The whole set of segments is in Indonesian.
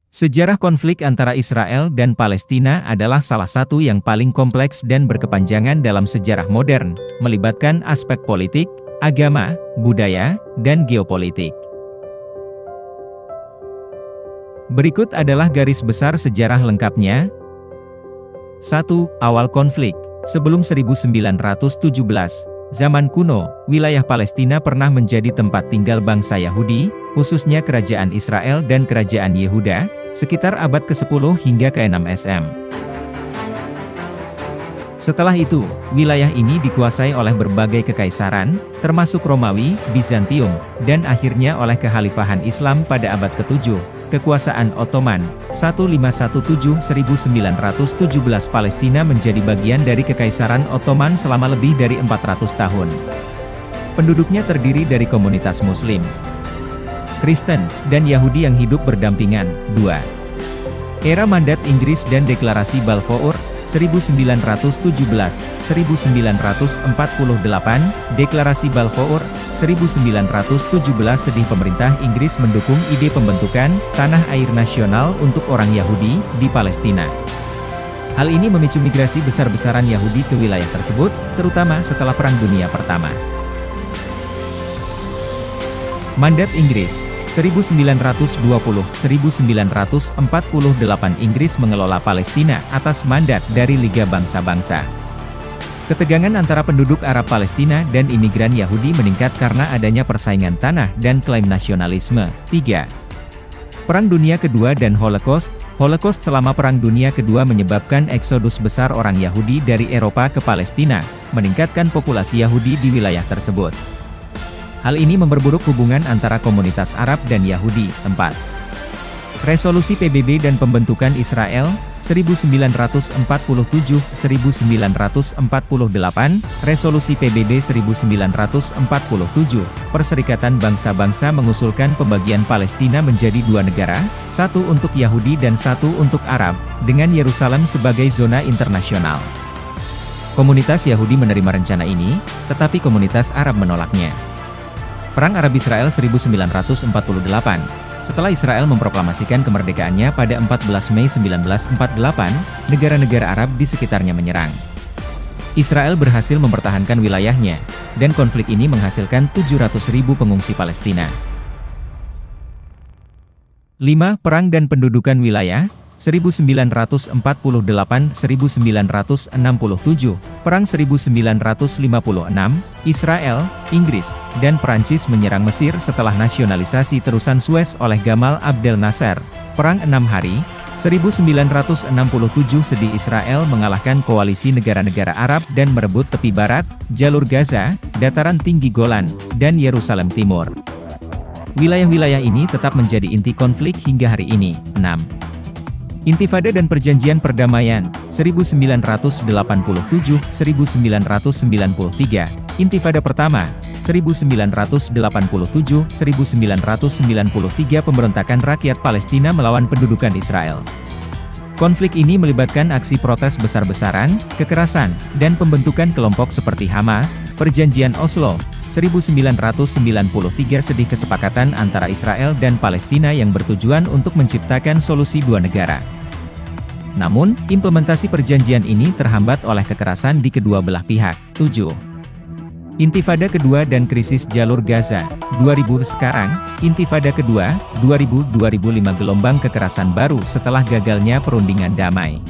Sejarah konflik antara Israel dan Palestina adalah salah satu yang paling kompleks dan berkepanjangan dalam sejarah modern, melibatkan aspek politik, agama, budaya, dan geopolitik. Berikut adalah garis besar sejarah lengkapnya. 1. Awal konflik. Sebelum 1917, zaman kuno, wilayah Palestina pernah menjadi tempat tinggal bangsa Yahudi, khususnya Kerajaan Israel dan Kerajaan Yehuda, sekitar abad ke-10 hingga ke-6 SM. Setelah itu, wilayah ini dikuasai oleh berbagai kekaisaran, termasuk Romawi, Bizantium, dan akhirnya oleh Kekhalifahan Islam pada abad ke-7, kekuasaan Ottoman. 1517-1917 Palestina menjadi bagian dari Kekaisaran Ottoman selama lebih dari 400 tahun. Penduduknya terdiri dari komunitas Muslim, Kristen, dan Yahudi yang hidup berdampingan. 2. Era mandat Inggris dan Deklarasi Balfour, 1917-1948, Deklarasi Balfour, 1917 sedih pemerintah Inggris mendukung ide pembentukan tanah air nasional untuk orang Yahudi di Palestina. Hal ini memicu migrasi besar-besaran Yahudi ke wilayah tersebut, terutama setelah Perang Dunia Pertama. Mandat Inggris, 1920-1948 Inggris mengelola Palestina atas mandat dari Liga Bangsa-Bangsa. Ketegangan antara penduduk Arab Palestina dan imigran Yahudi meningkat karena adanya persaingan tanah dan klaim nasionalisme. 3. Perang Dunia Kedua dan Holocaust. Holocaust selama Perang Dunia Kedua menyebabkan eksodus besar orang Yahudi dari Eropa ke Palestina, meningkatkan populasi Yahudi di wilayah tersebut. Hal ini memperburuk hubungan antara komunitas Arab dan Yahudi. 4. Resolusi PBB dan pembentukan Israel, 1947-1948, Resolusi PBB 1947, Perserikatan Bangsa-Bangsa mengusulkan pembagian Palestina menjadi dua negara, satu untuk Yahudi dan satu untuk Arab, dengan Yerusalem sebagai zona internasional. Komunitas Yahudi menerima rencana ini, tetapi komunitas Arab menolaknya. Perang Arab-Israel 1948. Setelah Israel memproklamasikan kemerdekaannya pada 14 Mei 1948, negara-negara Arab di sekitarnya menyerang. Israel berhasil mempertahankan wilayahnya, dan konflik ini menghasilkan 700.000 pengungsi Palestina. 5. Perang dan pendudukan wilayah, 1948-1967, Perang 1956, Israel, Inggris, dan Perancis menyerang Mesir setelah nasionalisasi terusan Suez oleh Gamal Abdel Nasser. Perang 6 hari, 1967 sedih Israel mengalahkan koalisi negara-negara Arab dan merebut tepi barat, jalur Gaza, dataran tinggi Golan, dan Yerusalem Timur. Wilayah-wilayah ini tetap menjadi inti konflik hingga hari ini. 6. Intifada dan Perjanjian Perdamaian, 1987-1993, Intifada pertama, 1987-1993 Pemberontakan Rakyat Palestina melawan pendudukan Israel. Konflik ini melibatkan aksi protes besar-besaran, kekerasan, dan pembentukan kelompok seperti Hamas. Perjanjian Oslo, 1993 sedih kesepakatan antara Israel dan Palestina yang bertujuan untuk menciptakan solusi dua negara. Namun, implementasi perjanjian ini terhambat oleh kekerasan di kedua belah pihak. 7. Intifada kedua dan krisis jalur Gaza, 2000 sekarang, Intifada kedua, 2000-2005 gelombang kekerasan baru setelah gagalnya perundingan damai.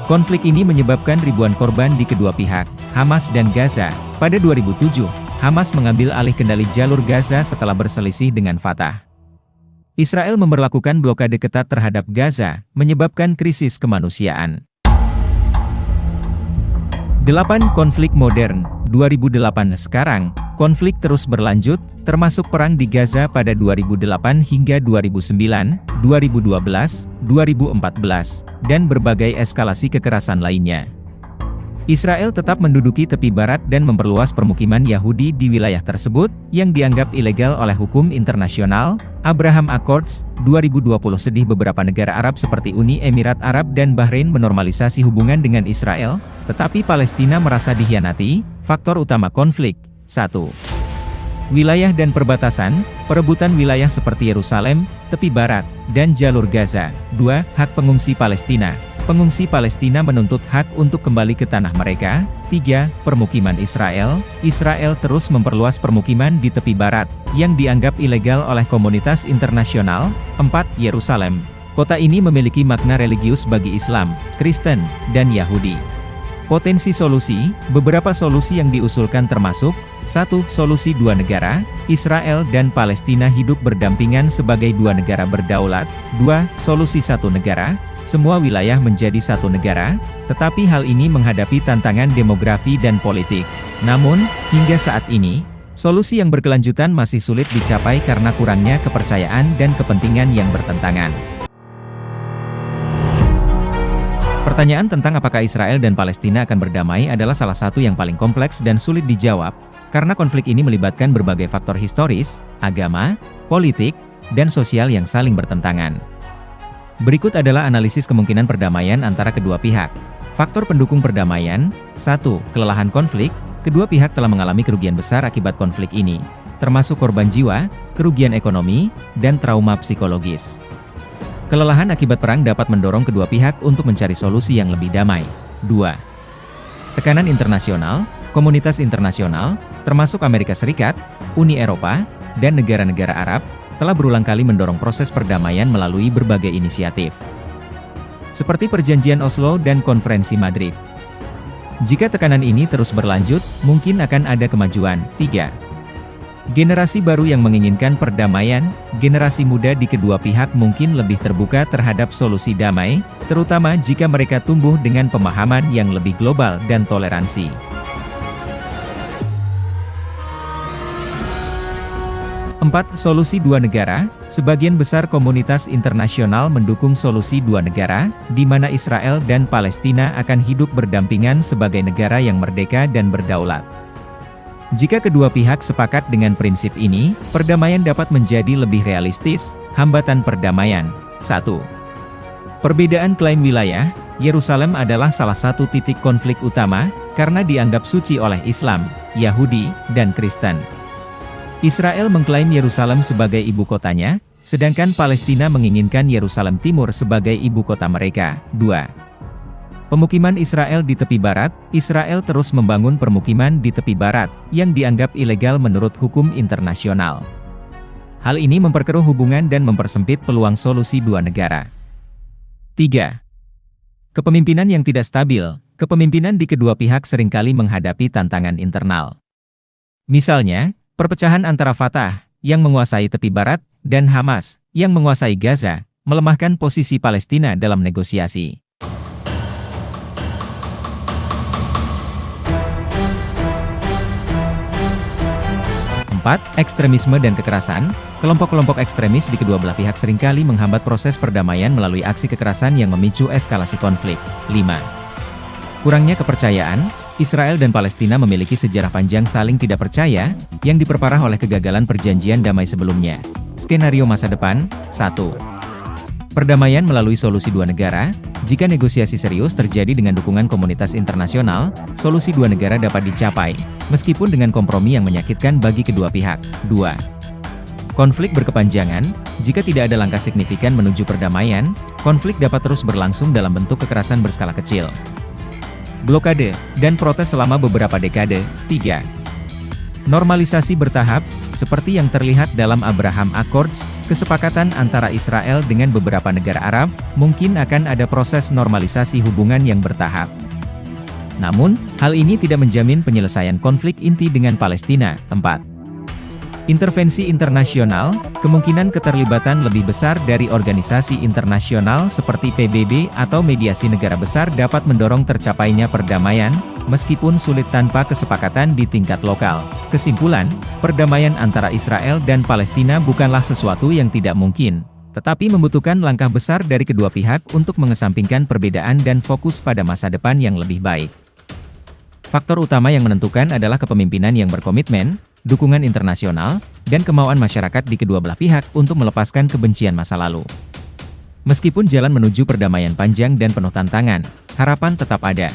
Konflik ini menyebabkan ribuan korban di kedua pihak, Hamas dan Gaza. Pada 2007, Hamas mengambil alih kendali jalur Gaza setelah berselisih dengan Fatah. Israel memberlakukan blokade ketat terhadap Gaza, menyebabkan krisis kemanusiaan. 8. Konflik modern, 2008 sekarang, konflik terus berlanjut, termasuk perang di Gaza pada 2008 hingga 2009, 2012, 2014, dan berbagai eskalasi kekerasan lainnya. Israel tetap menduduki tepi barat dan memperluas permukiman Yahudi di wilayah tersebut, yang dianggap ilegal oleh hukum internasional. Abraham Accords, 2020 sedih beberapa negara Arab seperti Uni Emirat Arab dan Bahrain menormalisasi hubungan dengan Israel, tetapi Palestina merasa dikhianati. Faktor utama konflik, 1. Wilayah dan perbatasan, perebutan wilayah seperti Yerusalem, tepi barat, dan jalur Gaza. 2. Hak pengungsi Palestina. Pengungsi Palestina menuntut hak untuk kembali ke tanah mereka. 3. Permukiman Israel. Israel terus memperluas permukiman di tepi barat, yang dianggap ilegal oleh komunitas internasional. 4. Yerusalem. Kota ini memiliki makna religius bagi Islam, Kristen, dan Yahudi. Potensi solusi, beberapa solusi yang diusulkan termasuk 1. Solusi dua negara, Israel dan Palestina hidup berdampingan sebagai dua negara berdaulat. 2. Solusi satu negara, semua wilayah menjadi satu negara, tetapi hal ini menghadapi tantangan demografi dan politik. Namun, hingga saat ini, solusi yang berkelanjutan masih sulit dicapai karena kurangnya kepercayaan dan kepentingan yang bertentangan. Pertanyaan tentang apakah Israel dan Palestina akan berdamai adalah salah satu yang paling kompleks dan sulit dijawab, karena konflik ini melibatkan berbagai faktor historis, agama, politik, dan sosial yang saling bertentangan. Berikut adalah analisis kemungkinan perdamaian antara kedua pihak. Faktor pendukung perdamaian. 1. Kelelahan konflik. Kedua pihak telah mengalami kerugian besar akibat konflik ini, termasuk korban jiwa, kerugian ekonomi, dan trauma psikologis. Kelelahan akibat perang dapat mendorong kedua pihak untuk mencari solusi yang lebih damai. 2. Tekanan internasional. Komunitas internasional, termasuk Amerika Serikat, Uni Eropa, dan negara-negara Arab, telah berulang kali mendorong proses perdamaian melalui berbagai inisiatif, seperti Perjanjian Oslo dan Konferensi Madrid. Jika tekanan ini terus berlanjut, mungkin akan ada kemajuan. 3. Generasi baru yang menginginkan perdamaian. Generasi muda di kedua pihak mungkin lebih terbuka terhadap solusi damai, terutama jika mereka tumbuh dengan pemahaman yang lebih global dan toleransi. 4. Solusi dua negara. Sebagian besar komunitas internasional mendukung solusi dua negara, di mana Israel dan Palestina akan hidup berdampingan sebagai negara yang merdeka dan berdaulat. Jika kedua pihak sepakat dengan prinsip ini, perdamaian dapat menjadi lebih realistis. Hambatan perdamaian. 1. Perbedaan klaim wilayah. Yerusalem adalah salah satu titik konflik utama, karena dianggap suci oleh Islam, Yahudi, dan Kristen. Israel mengklaim Yerusalem sebagai ibu kotanya, sedangkan Palestina menginginkan Yerusalem Timur sebagai ibu kota mereka. 2. Pemukiman Israel di tepi barat. Israel terus membangun permukiman di tepi barat, yang dianggap ilegal menurut hukum internasional. Hal ini memperkeruh hubungan dan mempersempit peluang solusi dua negara. 3. Kepemimpinan yang tidak stabil. Kepemimpinan di kedua pihak seringkali menghadapi tantangan internal. Misalnya, perpecahan antara Fatah, yang menguasai tepi barat, dan Hamas, yang menguasai Gaza, melemahkan posisi Palestina dalam negosiasi. 4. Ekstremisme dan kekerasan. Kelompok-kelompok ekstremis di kedua belah pihak seringkali menghambat proses perdamaian melalui aksi kekerasan yang memicu eskalasi konflik. 5. Kurangnya kepercayaan. Israel dan Palestina memiliki sejarah panjang saling tidak percaya, yang diperparah oleh kegagalan perjanjian damai sebelumnya. Skenario masa depan. 1. Perdamaian melalui solusi dua negara. Jika negosiasi serius terjadi dengan dukungan komunitas internasional, solusi dua negara dapat dicapai, meskipun dengan kompromi yang menyakitkan bagi kedua pihak. 2. Konflik berkepanjangan. Jika tidak ada langkah signifikan menuju perdamaian, konflik dapat terus berlangsung dalam bentuk kekerasan berskala kecil, blokade, dan protes selama beberapa dekade. 3. Normalisasi bertahap, seperti yang terlihat dalam Abraham Accords, kesepakatan antara Israel dengan beberapa negara Arab, mungkin akan ada proses normalisasi hubungan yang bertahap. Namun, hal ini tidak menjamin penyelesaian konflik inti dengan Palestina. 4. Intervensi internasional, kemungkinan keterlibatan lebih besar dari organisasi internasional seperti PBB atau mediasi negara besar dapat mendorong tercapainya perdamaian, meskipun sulit tanpa kesepakatan di tingkat lokal. Kesimpulan, perdamaian antara Israel dan Palestina bukanlah sesuatu yang tidak mungkin, tetapi membutuhkan langkah besar dari kedua pihak untuk mengesampingkan perbedaan dan fokus pada masa depan yang lebih baik. Faktor utama yang menentukan adalah kepemimpinan yang berkomitmen, dukungan internasional, dan kemauan masyarakat di kedua belah pihak untuk melepaskan kebencian masa lalu. Meskipun jalan menuju perdamaian panjang dan penuh tantangan, harapan tetap ada.